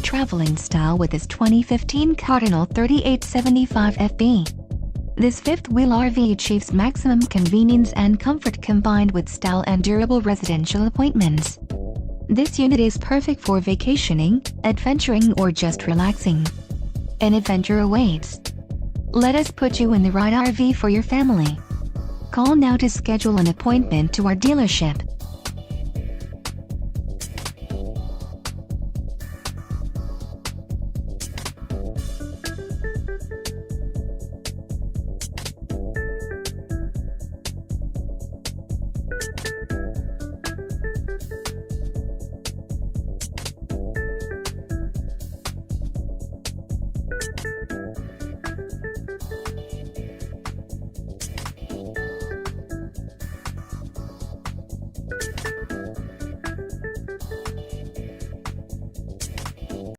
traveling style with this 2015 Cardinal 3875FB. This fifth-wheel RV achieves maximum convenience and comfort combined with style and durable residential appointments. This unit is perfect for vacationing, adventuring, or just relaxing. An adventure awaits. Let us put you in the right RV for your family. Call now to schedule an appointment to our dealership.